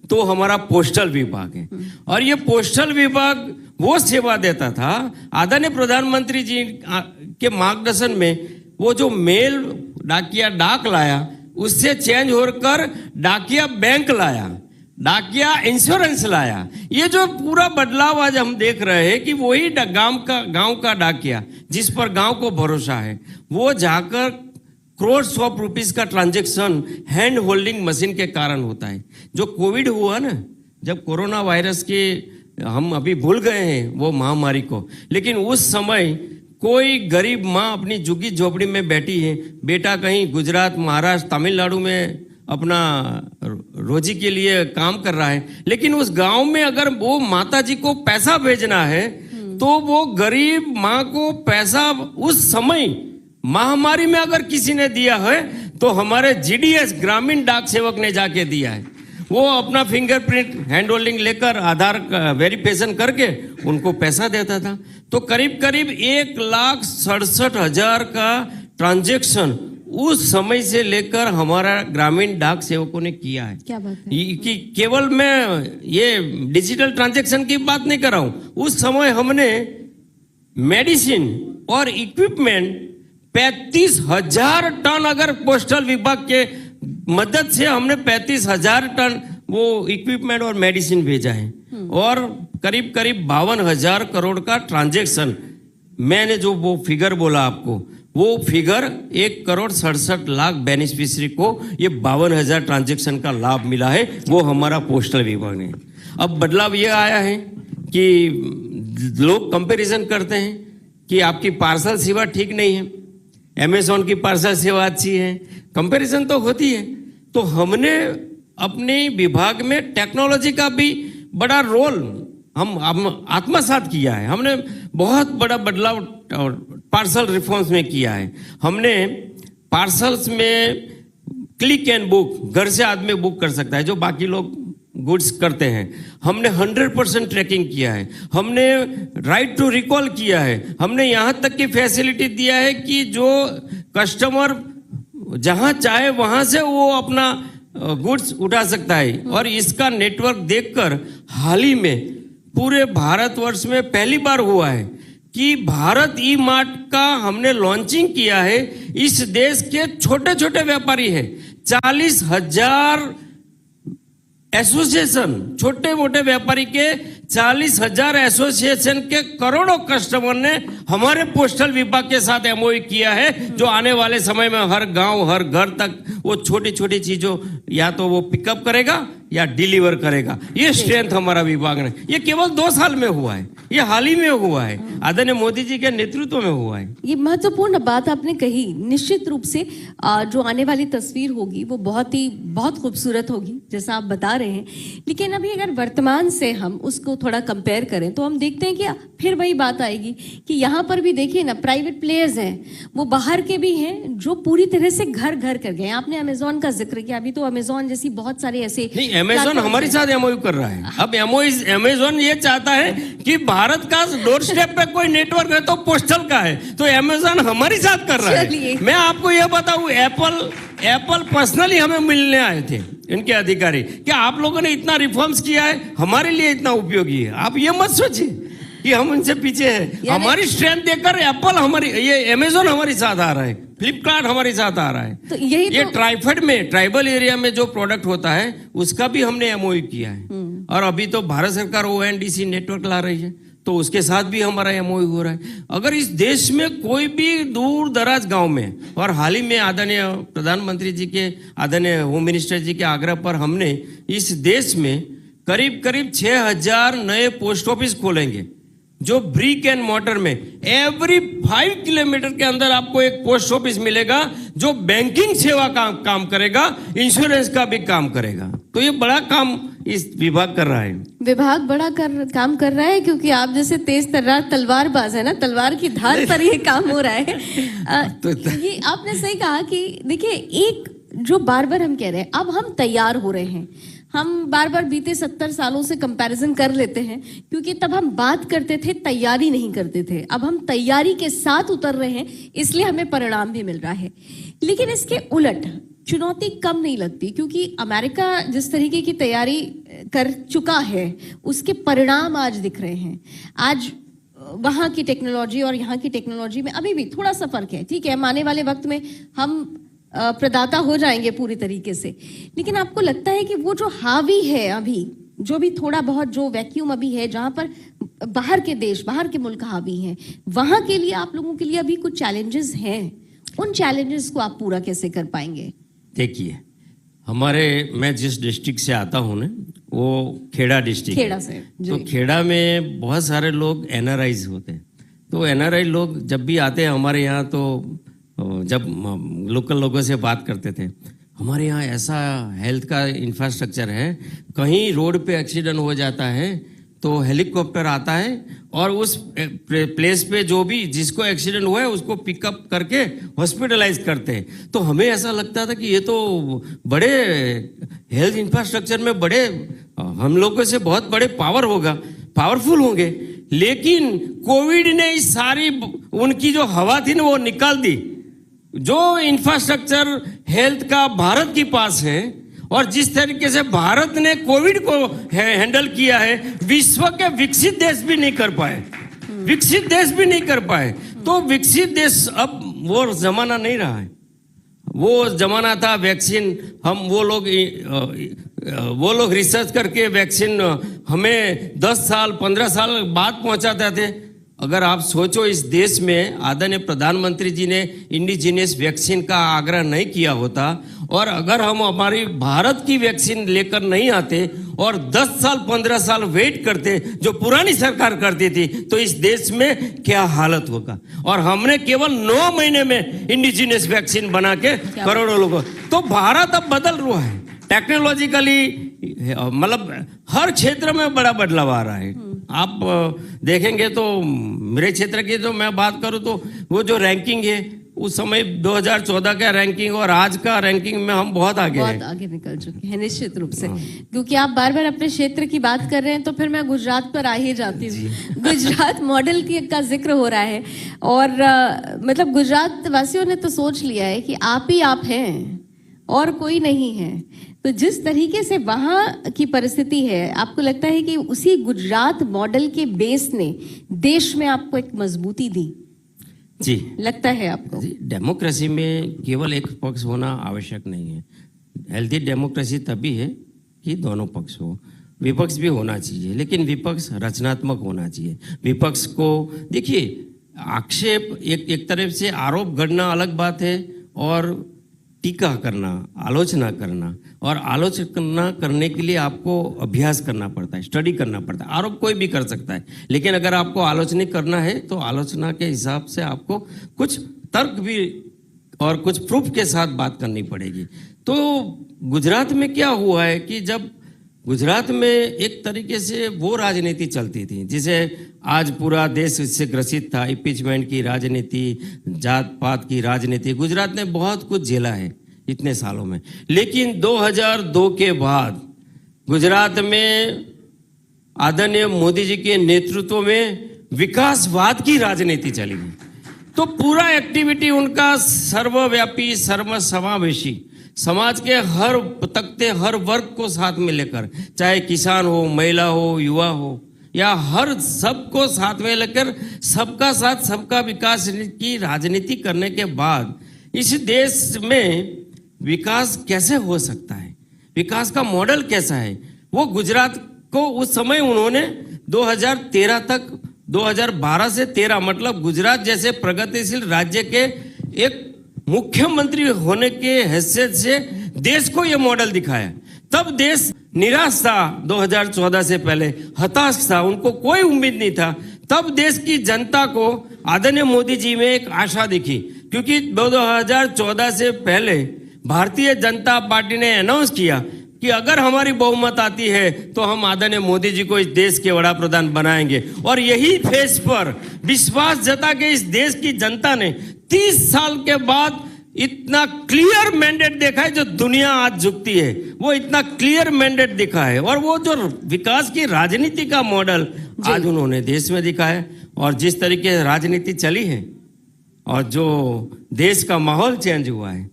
तो हमारा पोस्टल विभाग है। और ये पोस्टल विभाग वो सेवा देता था, आदरणीय प्रधानमंत्री जी के मार्गदर्शन में वो जो मेल डाकिया डाक लाया, उससे चेंज होकर डाकिया बैंक लाया, डाकिया इंश्योरेंस लाया। ये जो पूरा बदलाव आज हम देख रहे हैं कि वही गांव का डाकिया जिस पर गांव को भरोसा है, वो जाकर crores ऑफ रुपीस का ट्रांजैक्शन हैंड होल्डिंग मशीन के कारण होता है। जो कोविड हुआ ना, जब कोरोना वायरस के हम अभी भूल गए हैं वो महामारी को, लेकिन उस समय कोई गरीब माँ अपनी झुग्गी झोपड़ी में बैठी है, बेटा कहीं गुजरात, महाराष्ट्र, तमिलनाडु में अपना रोजी के लिए काम कर रहा है, लेकिन उस गांव में अगर वो माता जी को पैसा भेजना है तो वो गरीब माँ को पैसा उस समय महामारी में अगर किसी ने दिया है तो हमारे जीडीएस ग्रामीण डाक सेवक ने जाके दिया है। वो अपना फिंगरप्रिंट हैंड होल्डिंग लेकर आधार वेरिफिकेशन करके उनको पैसा देता था। तो करीब करीब 1,67,000 का ट्रांजैक्शन उस समय से लेकर हमारा ग्रामीण डाक सेवकों ने किया है। क्या बात है? कि केवल मैं ये डिजिटल ट्रांजैक्शन की बात नहीं कर रहा हूं, उस समय हमने मेडिसिन और इक्विपमेंट 35,000 टन, अगर पोस्टल विभाग के मदद से हमने 35,000 टन वो इक्विपमेंट और मेडिसिन भेजा है, और करीब करीब 52,000 करोड़ का ट्रांजैक्शन। मैंने जो वो फिगर बोला आपको, वो फिगर 1,67,00,000 बेनिफिशियरी को ये 52,000 ट्रांजैक्शन का लाभ मिला है, वो हमारा पोस्टल विभाग ने। अब बदलाव ये आया है कि लोग कंपैरिजन करते हैं कि आपकी पार्सल सेवा ठीक नहीं है, अमेज़न की पार्सल सेवा अच्छी है, कंपैरिजन तो होती है। तो हमने अपने विभाग में टेक्नोलॉजी का भी बड़ा रोल हम आत्मसात किया है। हमने बहुत बड़ा बदलाव पार्सल रिफॉर्म्स में किया है। हमने पार्सल्स में क्लिक एंड बुक, घर से आदमी बुक कर सकता है जो बाकी लोग गुड्स करते हैं। हमने 100% ट्रैकिंग किया है, हमने राइट टू रिकॉल किया है, हमने यहाँ तक की फैसिलिटी दिया है कि जो कस्टमर जहाँ चाहे वहाँ से वो अपना गुड्स उठा सकता है। और इसका नेटवर्क देखकर हाल ही में पूरे भारतवर्ष में पहली बार हुआ है कि भारत ई मार्ट का हमने लॉन्चिंग किया है। इस देश के छोटे छोटे व्यापारी हैं, 40,000 एसोसिएशन, छोटे मोटे व्यापारी के 40,000 एसोसिएशन के करोड़ों कस्टमर ने हमारे पोस्टल विभाग के साथ एमओयू किया है, जो आने वाले समय में हर गांव हर घर तक वो छोटी छोटी चीजों या तो वो पिकअप करेगा या डिलीवर करेगा। ये स्ट्रेंथ हमारा विभाग ने, ये केवल 2 साल में हुआ है, ये हाल ही में हुआ है, आदरणीय मोदी जी के नेतृत्व में हुआ है। ये महत्वपूर्ण बात आपने कही। निश्चित रूप से जो आने वाली तस्वीर होगी वो बहुत खूबसूरत होगी जैसा आप बता रहे हैं। लेकिन अभी अगर वर्तमान से हम उसको थोड़ा कंपेयर करें तो हम देखते हैं कि फिर वही बात आएगी कि यहाँ पर भी देखिए ना, प्राइवेट प्लेयर्स हैं, वो बाहर के भी हैं जो पूरी तरह से घर कर गए। आपने अमेजोन का जिक्र किया, अभी तो अमेजोन जैसी बहुत सारे ऐसे नहीं, अमेजोन हमारे साथ एमओयू कर रहा है। अब अमेजोन ये चाहता है कि भारत का डोर स्टेप पे कोई नेटवर्क है तो पोस्टल का है, तो अमेजोन हमारे साथ कर रहा है। मैं आपको यह बताऊं, एप्पल पर्सनली हमें मिलने आए थे इनके अधिकारी, क्या आप लोगों ने इतना रिफॉर्म्स किया है, हमारे लिए इतना उपयोगी है। आप ये मत सोचिए कि हम उनसे पीछे हैं। हमारी स्ट्रेंथ देखकर एप्पल ये अमेजोन हमारे साथ आ रहा है, फ्लिपकार्ट हमारे साथ आ रहा है। तो ये ट्राइफेड में, ट्राइबल एरिया में जो प्रोडक्ट होता है उसका भी हमने एमओयू किया है। और अभी तो भारत सरकार ओएनडीसी नेटवर्क ला रही है, तो उसके साथ भी हमारा एमओयू हो रहा है। अगर इस देश में कोई भी दूर दराज गांव में, और हाल ही में आदरणीय प्रधानमंत्री जी के, आदरणीय होम मिनिस्टर जी के आग्रह पर हमने इस देश में करीब 6000 नए पोस्ट ऑफिस खोलेंगे, जो ब्रिक एंड मॉर्टर में एवरी 5 किलोमीटर के अंदर आपको एक पोस्ट ऑफिस मिलेगा जो बैंकिंग सेवा का काम करेगा, इंश्योरेंस का भी काम करेगा। तो ये बड़ा काम इस विभाग कर रहा है। विभाग काम कर रहा है, क्योंकि आप जैसे तेज तर्रार तलवारबाज है ना, तलवार की धार पर ये काम हो रहा है। ये आपने सही कहा कि देखिए, एक जो बार बार हम कह रहे हैं, अब हम तैयार हो रहे हैं। हम बार बार बीते 70 सालों से कंपैरिजन कर लेते हैं, क्योंकि तब हम बात करते थे, तैयारी नहीं करते थे। अब हम तैयारी के साथ उतर रहे हैं, इसलिए हमें परिणाम भी मिल रहा है। लेकिन इसके उलट चुनौती कम नहीं लगती, क्योंकि अमेरिका जिस तरीके की तैयारी कर चुका है उसके परिणाम आज दिख रहे हैं। आज वहां की टेक्नोलॉजी और यहाँ की टेक्नोलॉजी में अभी भी थोड़ा सा फर्क है। ठीक है, आने वाले वक्त में हम प्रदाता हो जाएंगे पूरी तरीके से, लेकिन आपको लगता है कि वो जो हावी है अभी, जो भी थोड़ा बहुत जो वैक्यूम अभी है, जहां पर बाहर के देश, बाहर के मुल्क हावी हैं, वहां के लिए आप लोगों के लिए अभी कुछ चैलेंजेस हैं। उन चैलेंजेस को आप पूरा कैसे कर पाएंगे? देखिए, मैं जिस डिस्ट्रिक्ट से आता हूँ ना, वो खेड़ा डिस्ट्रिक्ट, खेड़ा से। तो खेड़ा में बहुत सारे लोग एनआरआईज होते हैं। तो एनआरआई लोग जब भी आते हैं हमारे यहाँ, तो जब लोकल लोगों से बात करते थे, हमारे यहाँ ऐसा हेल्थ का इंफ्रास्ट्रक्चर है, कहीं रोड पे एक्सीडेंट हो जाता है तो हेलीकॉप्टर आता है और उस प्लेस पे जो भी जिसको एक्सीडेंट हुआ है उसको पिकअप करके हॉस्पिटलाइज करते हैं। तो हमें ऐसा लगता था कि ये तो बड़े हेल्थ इंफ्रास्ट्रक्चर में बड़े हम लोगों से बहुत बड़े पावरफुल होंगे। लेकिन कोविड ने इस सारी उनकी जो हवा थी ना वो निकाल दी। जो इंफ्रास्ट्रक्चर हेल्थ का भारत के पास है और जिस तरीके से भारत ने कोविड को हैंडल किया है, विश्व के विकसित देश भी नहीं कर पाए। तो विकसित देश अब वो जमाना नहीं रहा है। वो जमाना था वैक्सीन, वो लोग रिसर्च करके वैक्सीन हमें 10 साल 15 साल बाद पहुंचाते थे। अगर आप सोचो, इस देश में आदरणीय प्रधानमंत्री जी ने इंडिजिनियस वैक्सीन का आग्रह नहीं किया होता, और अगर हम हमारी भारत की वैक्सीन लेकर नहीं आते और 10 साल 15 साल वेट करते जो पुरानी सरकार करती थी, तो इस देश में क्या हालत होगा। और हमने केवल 9 महीने में इंडिजिनियस वैक्सीन बना के करोड़ों लोगों, तो भारत अब बदल रहा है टेक्नोलॉजिकली, मतलब हर क्षेत्र में बड़ा बदलाव आ रहा है। आप देखेंगे तो मेरे क्षेत्र की तो मैं बात करूं तो वो जो रैंकिंग है, उस समय 2014 का रैंकिंग और आज का रैंकिंग में हम बहुत आगे निकल चुके हैं, निश्चित रूप से। क्योंकि आप बार बार अपने क्षेत्र की बात कर रहे हैं, तो फिर मैं गुजरात पर आ ही जाती हूँ। गुजरात मॉडल का जिक्र हो रहा है, और मतलब गुजरात वासियों ने तो सोच लिया है कि आप ही आप हैं और कोई नहीं है। तो जिस तरीके से वहां की परिस्थिति है, आपको लगता है कि उसी गुजरात मॉडल के बेस ने देश में आपको एक मजबूती दी? जी, लगता है आपको? डेमोक्रेसी में केवल एक पक्ष होना आवश्यक नहीं है। हेल्दी डेमोक्रेसी तभी है कि दोनों पक्ष हो। विपक्ष भी होना चाहिए, लेकिन विपक्ष रचनात्मक होना चाहिए। विपक्ष को देखिए, आक्षेप एक तरफ से आरोप गढ़ना अलग बात है, और टीका करना, आलोचना करना, और आलोचना करने के लिए आपको अभ्यास करना पड़ता है, स्टडी करना पड़ता है। आरोप कोई भी कर सकता है, लेकिन अगर आपको आलोचना करना है तो आलोचना के हिसाब से आपको कुछ तर्क भी और कुछ प्रूफ के साथ बात करनी पड़ेगी। तो गुजरात में क्या हुआ है कि जब गुजरात में एक तरीके से वो राजनीति चलती थी जिसे आज पूरा देश इससे ग्रसित था, इम्पीचमेंट की राजनीति, जात पात की राजनीति, गुजरात ने बहुत कुछ झेला है इतने सालों में। लेकिन 2002 के बाद गुजरात में आदरणीय मोदी जी के नेतृत्व में विकासवाद की राजनीति चली गई। तो पूरा एक्टिविटी उनका सर्वव्यापी, सर्वसमावेशी, समाज के हर तकते, हर वर्ग को साथ में लेकर, चाहे किसान हो, महिला हो, युवा हो, या हर सबको साथ में लेकर सबका साथ सबका विकास की राजनीति करने के बाद इस देश में विकास कैसे हो सकता है, विकास का मॉडल कैसा है, वो गुजरात को उस समय उन्होंने 2013 तक, 2012 से 13 मतलब गुजरात जैसे प्रगतिशील राज्य के एक मुख्यमंत्री होने के हैसियत से देश को यह मॉडल दिखाया। तब देश निराश था, 2014 से पहले हताश था, उनको कोई उम्मीद नहीं था। तब देश की जनता को आदरणीय मोदी जी में एक आशा दिखी, क्योंकि 2014 से पहले भारतीय जनता पार्टी ने अनाउंस किया कि अगर हमारी बहुमत आती है तो हम आदरणीय मोदी जी को इस देश के वड़ा प्रधान बनाएंगे। और यही फेस पर विश्वास जता के इस देश की जनता ने 30 साल के बाद इतना क्लियर मैंडेट देखा है, जो दुनिया आज झुकती है वो इतना क्लियर मैंडेट दिखा है। और वो जो विकास की राजनीति का मॉडल आज उन्होंने देश में दिखाया है, और जिस तरीके से राजनीति चली है और जो देश का माहौल चेंज हुआ है,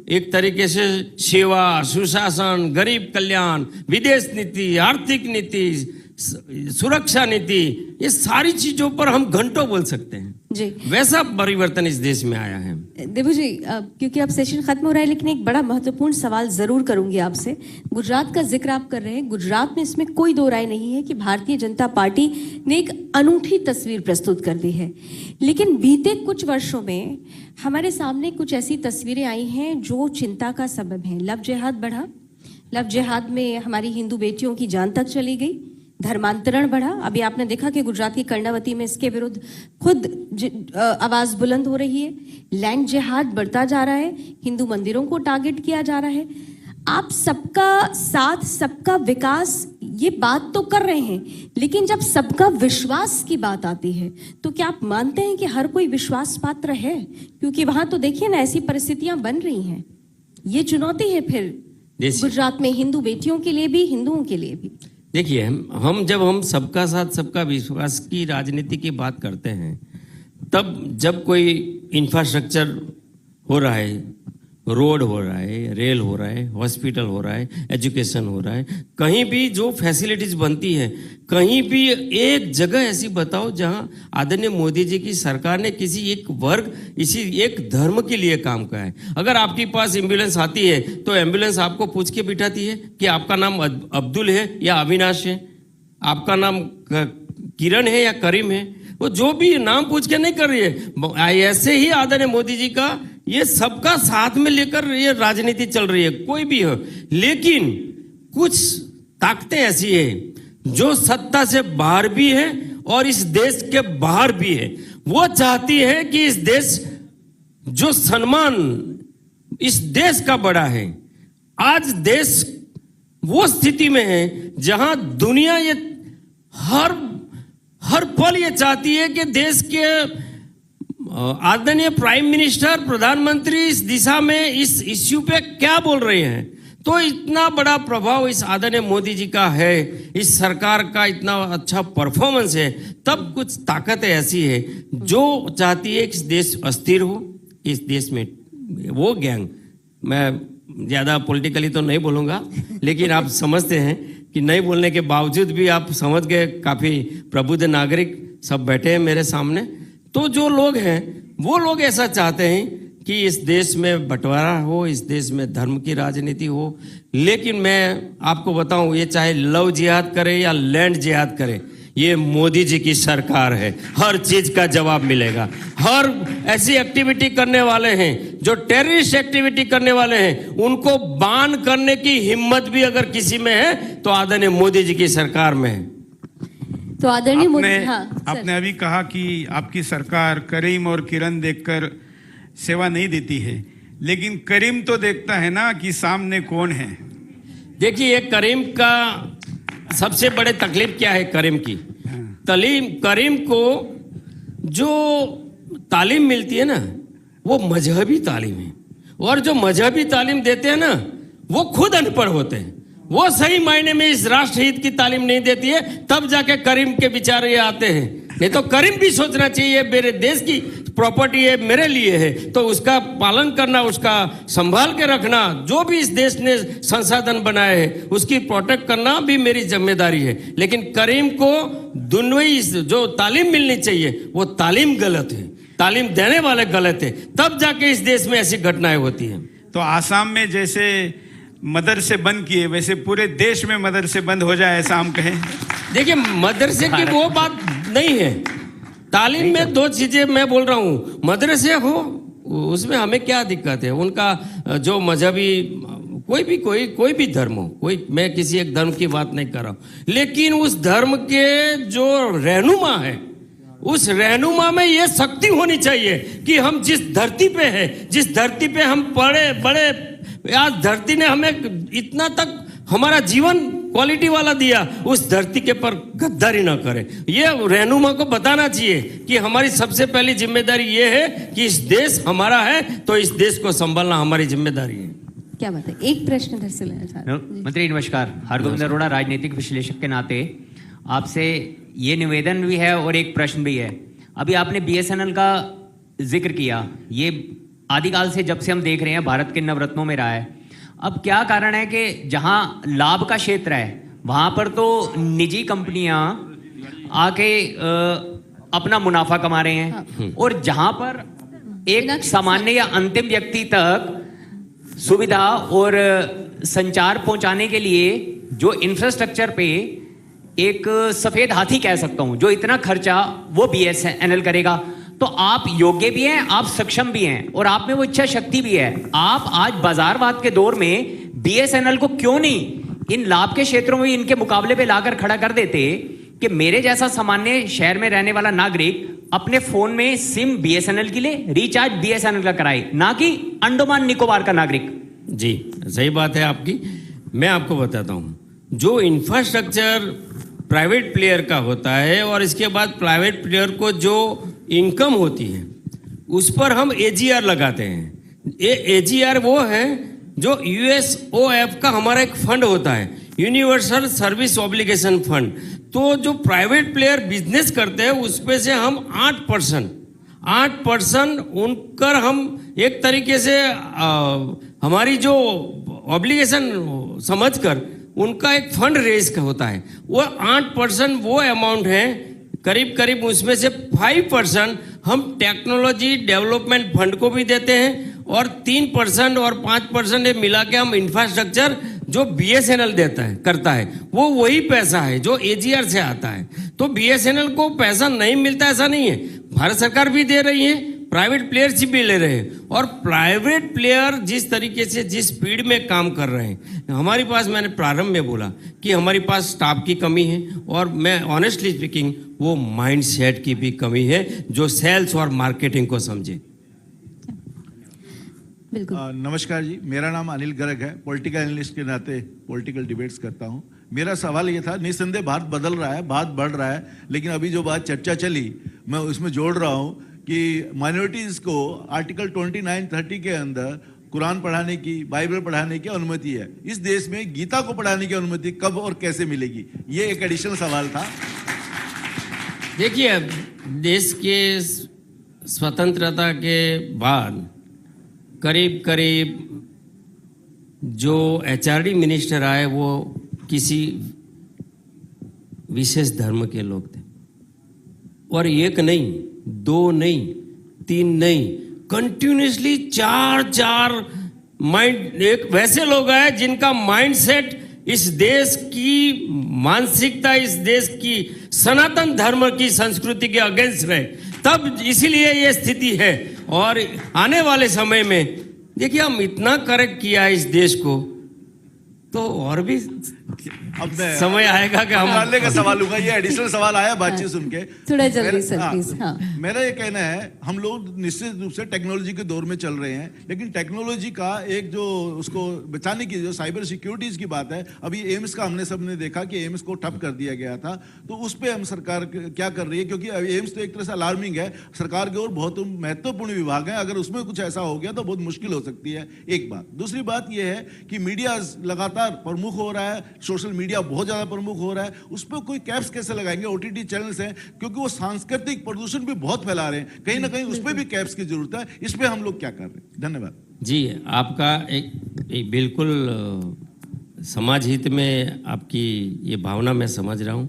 एक तरीके से सेवा, सुशासन, गरीब कल्याण, विदेश नीति, आर्थिक नीति, सुरक्षा नीति, ये सारी चीजों पर हम घंटों बोल सकते हैं जी। वैसा परिवर्तन इस देश में आया है। देबू जी, क्योंकि अब सेशन खत्म हो रहा है, लेकिन एक बड़ा महत्वपूर्ण सवाल जरूर करूंगी आपसे। गुजरात का जिक्र आप कर रहे हैं, गुजरात में इसमें कोई दो राय नहीं है कि भारतीय जनता पार्टी ने एक अनूठी तस्वीर प्रस्तुत कर दी है। लेकिन बीते कुछ वर्षों में हमारे सामने कुछ ऐसी तस्वीरें आई हैं जो चिंता का सबब है। लव जिहाद बढ़ा, लव जिहाद में हमारी हिंदू बेटियों की जान तक चली गई, धर्मांतरण बढ़ा। अभी आपने देखा कि गुजरात की कर्णावती में इसके विरुद्ध खुद आवाज बुलंद हो रही है। लैंड जिहाद बढ़ता जा रहा है, हिंदू मंदिरों को टारगेट किया जा रहा है। आप सबका साथ, सबका विकास, ये बात तो कर रहे हैं, लेकिन जब सबका विश्वास की बात आती है तो क्या आप मानते हैं कि हर कोई विश्वास पात्र है? क्योंकि वहां तो देखिए ना, ऐसी परिस्थितियां बन रही हैं। ये चुनौती है फिर गुजरात में हिंदू बेटियों के लिए भी, हिंदुओं के लिए भी। देखिए, हम सबका साथ सबका विश्वास की राजनीति की बात करते हैं, तब जब कोई इंफ्रास्ट्रक्चर हो रहा है, रोड हो रहा है, रेल हो रहा है, हॉस्पिटल हो रहा है, एजुकेशन हो रहा है, कहीं भी जो फैसिलिटीज बनती है, कहीं भी एक जगह ऐसी बताओ जहां आदरणीय मोदी जी की सरकार ने किसी एक वर्ग, इसी एक धर्म के लिए काम किया है। अगर आपके पास एम्बुलेंस आती है तो एम्बुलेंस आपको पूछ के बिठाती है कि आपका नाम अब्दुल है या अविनाश है, आपका नाम किरण है या करीम है, वो जो भी नाम पूछ के नहीं कर रही है। ऐसे ही आदरणीय मोदी जी का ये सबका साथ में लेकर ये राजनीति चल रही है, कोई भी हो। लेकिन कुछ ताकतें ऐसी है जो सत्ता से बाहर भी है और इस देश के बाहर भी है। वो चाहती है कि इस देश, जो सम्मान इस देश का बड़ा है, आज देश वो स्थिति में है जहां दुनिया ये हर पल ये चाहती है कि देश के आदरणीय प्राइम मिनिस्टर, प्रधानमंत्री इस दिशा में, इस इश्यू पे क्या बोल रहे हैं। तो इतना बड़ा प्रभाव इस आदरणीय मोदी जी का है, इस सरकार का इतना अच्छा परफॉर्मेंस है, तब कुछ ताकत ऐसी है जो चाहती है कि इस देश अस्थिर हो। इस देश में वो गैंग, मैं ज्यादा पॉलिटिकली तो नहीं बोलूंगा, लेकिन आप समझते हैं कि नहीं बोलने के बावजूद भी आप समझ गए, काफी प्रबुद्ध नागरिक सब बैठे हैं मेरे सामने। तो जो लोग हैं वो लोग ऐसा चाहते हैं कि इस देश में बंटवारा हो, इस देश में धर्म की राजनीति हो। लेकिन मैं आपको बताऊं, ये चाहे लव जिहाद करे या लैंड जिहाद करे, ये मोदी जी की सरकार है, हर चीज का जवाब मिलेगा। हर ऐसी एक्टिविटी करने वाले हैं जो टेररिस्ट एक्टिविटी करने वाले हैं, उनको बान करने की हिम्मत भी अगर किसी में है तो आदरणीय मोदी जी की सरकार में है। तो आदरणीय मोदी, आपने अभी कहा कि आपकी सरकार करीम और किरण देखकर सेवा नहीं देती है, लेकिन करीम तो देखता है ना कि सामने कौन है। देखिए, करीम का सबसे बड़े तकलीफ क्या है? करीम की करीम को जो तालीम मिलती है ना, वो मजहबी तालीम है, और जो मजहबी तालीम देते हैं ना, वो खुद अनपढ़ होते हैं। वो सही मायने में इस राष्ट्रहित की तालीम नहीं देती है, तब जाके करीम के विचार ये आते हैं। नहीं तो करीम भी सोचना चाहिए, मेरे देश की प्रॉपर्टी है, मेरे लिए है, तो उसका पालन करना, उसका संभाल के रखना, जो भी इस देश ने संसाधन बनाए हैं उसकी प्रोटेक्ट करना भी मेरी जिम्मेदारी है। लेकिन करीम को दुनियावी जो तालीम मिलनी चाहिए वो तालीम गलत है, तालीम देने वाले गलत है, तब जाके इस देश में ऐसी घटनाएं होती हैं। तो आसाम में जैसे मदरसे बंद किए, वैसे पूरे देश में मदरसे बंद हो जाए, ऐसा हम कहें? देखिए, मदरसे की वो बात नहीं है। तालीम में दो चीजें मैं बोल रहा हूँ, मदरसे हो उसमें हमें क्या दिक्कत है, उनका जो मजहबी कोई भी धर्म हो, मैं किसी एक धर्म की बात नहीं कर रहा हूँ, लेकिन उस धर्म के जो रहनुमा है, उस रहनुमा में ये शक्ति होनी चाहिए कि हम जिस धरती पे है, जिस धरती पे हम पड़े बड़े, आज धरती ने हमें इतना तक हमारा जीवन क्वालिटी वाला दिया, उस धरती के पर गद्दारी ना करे। ये रहनुमा को बताना चाहिए कि हमारी सबसे पहली जिम्मेदारी ये है कि इस देश हमारा है, तो इस देश को संभालना हमारी जिम्मेदारी है। क्या बात है, एक प्रश्न इधर से लेना चाहते हैं। मंत्री नमस्कार, हरगोविंद अरोड़ा राजनीतिक विश्लेषक के नाते आपसे ये निवेदन भी है और एक प्रश्न भी है। अभी आपने BSNL का जिक्र किया, ये आदिकाल से जब से हम देख रहे हैं भारत के नवरत्नों में रहा है। अब क्या कारण है कि जहां लाभ का क्षेत्र है वहां पर तो निजी कंपनियां आके अपना मुनाफा कमा रहे हैं, और जहां पर एक सामान्य या अंतिम व्यक्ति तक सुविधा और संचार पहुंचाने के लिए जो इंफ्रास्ट्रक्चर पे एक सफेद हाथी कह सकता हूं, जो इतना खर्चा वो BSNL करेगा। तो आप योग्य भी हैं, आप सक्षम भी हैं, और आप में वो इच्छा शक्ति भी है। आप आज बाजारवाद के दौर में BSNL को क्यों नहीं इन लाभ के क्षेत्रों में इनके मुकाबले पे लाकर खड़ा कर देते कि मेरे जैसा सामान्य शहर में रहने वाला नागरिक अपने फोन में सिम BSNL की ले, रिचार्ज BSNL का कराए, ना कि अंडमान निकोबार का नागरिक। जी, सही बात है आपकी। मैं आपको बताता हूं, जो इंफ्रास्ट्रक्चर प्राइवेट प्लेयर का होता है और इसके बाद प्राइवेट प्लेयर को जो इनकम होती है उस पर हम AGR लगाते हैं। ये AGR वो है जो USOF का हमारा एक फंड होता है, यूनिवर्सल सर्विस ऑब्लिगेशन फंड। तो जो प्राइवेट प्लेयर बिजनेस करते हैं उसमें से हम 8% उनकर हम एक तरीके से हमारी जो ऑब्लिगेशन समझकर उनका एक फंड रेज होता है, वो 8% वो अमाउंट है। करीब करीब उसमें से 5% हम टेक्नोलॉजी डेवलपमेंट फंड को भी देते हैं, और 3% और 5% ये मिला के हम इंफ्रास्ट्रक्चर जो BSNL करता है वो वही पैसा है जो AGR से आता है। तो BSNL को पैसा नहीं मिलता ऐसा नहीं है, भारत सरकार भी दे रही है, प्राइवेट प्लेयर्स भी ले रहे हैं, और प्राइवेट प्लेयर जिस तरीके से जिस स्पीड में काम कर रहे हैं, हमारे पास, मैंने प्रारंभ में बोला कि हमारे पास स्टाफ की कमी है, और मैं ऑनेस्टली स्पीकिंग वो माइंड सेट की भी कमी है जो सेल्स और मार्केटिंग को समझे। बिल्कुल। नमस्कार जी, मेरा नाम अनिल गर्ग है, पॉलिटिकल एनालिस्ट के नाते पॉलिटिकल डिबेट्स करता हूं। मेरा सवाल ये था, निस्संदेह भारत बदल रहा है, भारत बढ़ रहा है, लेकिन अभी जो बात चर्चा चली मैं उसमें जोड़ रहा हूं कि माइनॉरिटीज को आर्टिकल 29-30 के अंदर कुरान पढ़ाने की, बाइबल पढ़ाने की अनुमति है। इस देश में गीता को पढ़ाने की अनुमति कब और कैसे मिलेगी? ये एक एडिशनल सवाल था। देखिए, देश के स्वतंत्रता के बाद करीब करीब जो HRD मिनिस्टर आए वो किसी विशेष धर्म के लोग थे, और एक नहीं, 2 नहीं, 3 नहीं, कंटिन्यूसली 4 माइंड, एक वैसे लोग आए जिनका माइंड सेट इस देश की मानसिकता, इस देश की सनातन धर्म की संस्कृति के अगेंस्ट रहे, तब इसीलिए ये स्थिति है। और आने वाले समय में देखिए, हम इतना करेक्ट किया है इस देश को, तो और भी अब मैं समय आएगा कि हम डालने का सवाल लूंगा। ये एडिशनल सवाल आया बातचीत सुन के, थोड़ा जल्दी सर प्लीज। हाँ, मेरा ये कहना है, हम लोग निश्चित रूप से टेक्नोलॉजी के दौर में चल रहे हैं, लेकिन टेक्नोलॉजी का एक जो उसको बचाने की जो साइबर सिक्योरिटीज की बात है, अभी एम्स का हमने सबने देखा कि एम्स को ठप कर दिया गया था, तो उस पर हम सरकार क्या कर रही है? क्योंकि एम्स तो एक तरह से अलार्मिंग है, सरकार के और बहुत महत्वपूर्ण विभाग है, अगर उसमें कुछ ऐसा हो गया तो बहुत मुश्किल हो सकती है। एक बात। दूसरी बात यह है कि मीडिया लगातार प्रमुख हो रहा है, सोशल मीडिया बहुत ज्यादा प्रमुख हो रहा है, उस पर कोई कैप्स कैसे लगाएंगे? ओटीटी चैनल्स हैं, क्योंकि वो सांस्कृतिक प्रदूषण भी बहुत फैला रहे हैं, कहीं ना कहीं उस पर भी कैप्स की जरूरत है। इस पे हम लोग क्या कर रहे हैं? धन्यवाद जी। आपका एक बिल्कुल समाज हित में आपकी ये भावना मैं समझ रहा हूँ।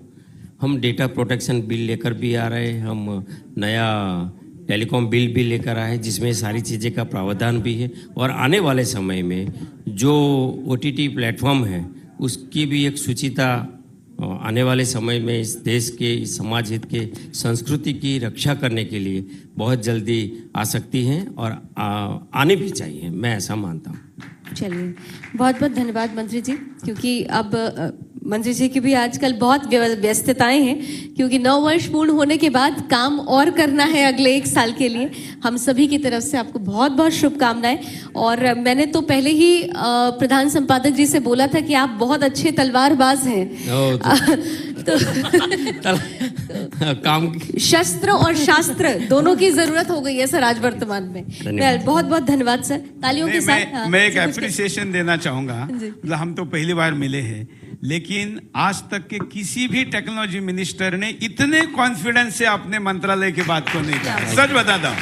हम डेटा प्रोटेक्शन बिल लेकर भी आ रहे हैं, हम नया टेलीकॉम बिल भी लेकर आए जिसमें सारी चीज़ें का प्रावधान भी है, और आने वाले समय में जो ओटीटी प्लेटफॉर्म है उसकी भी एक सूचिता आने वाले समय में इस देश के, इस समाज हित के, संस्कृति की रक्षा करने के लिए बहुत जल्दी आ सकती हैं और आने भी चाहिए, मैं ऐसा मानता हूँ। चलिए, बहुत बहुत धन्यवाद मंत्री जी, क्योंकि अब मंत्री जी की भी आजकल बहुत व्यस्तताएं हैं, क्योंकि 9 वर्ष पूर्ण होने के बाद काम और करना है अगले 1 साल के लिए। हम सभी की तरफ से आपको बहुत बहुत शुभकामनाएं। और मैंने तो पहले ही प्रधान संपादक जी से बोला था कि आप बहुत अच्छे तलवारबाज हैं, तो काम शस्त्र और शास्त्र दोनों की जरूरत हो गई है सर आज वर्तमान में। बहुत बहुत धन्यवाद सर, तालियों के साथ। मैं एक एप्रिसिएशन देना चाहूंगा। मतलब हम तो पहली बार मिले हैं, लेकिन आज तक के किसी भी टेक्नोलॉजी मिनिस्टर ने इतने कॉन्फिडेंस से अपने मंत्रालय की बात को नहीं कहा। सच बताता हूँ,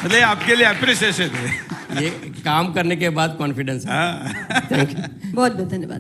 मतलब आपके लिए एप्रिसिएशन है। ये काम करने के बाद कॉन्फिडेंस। बहुत बहुत धन्यवाद।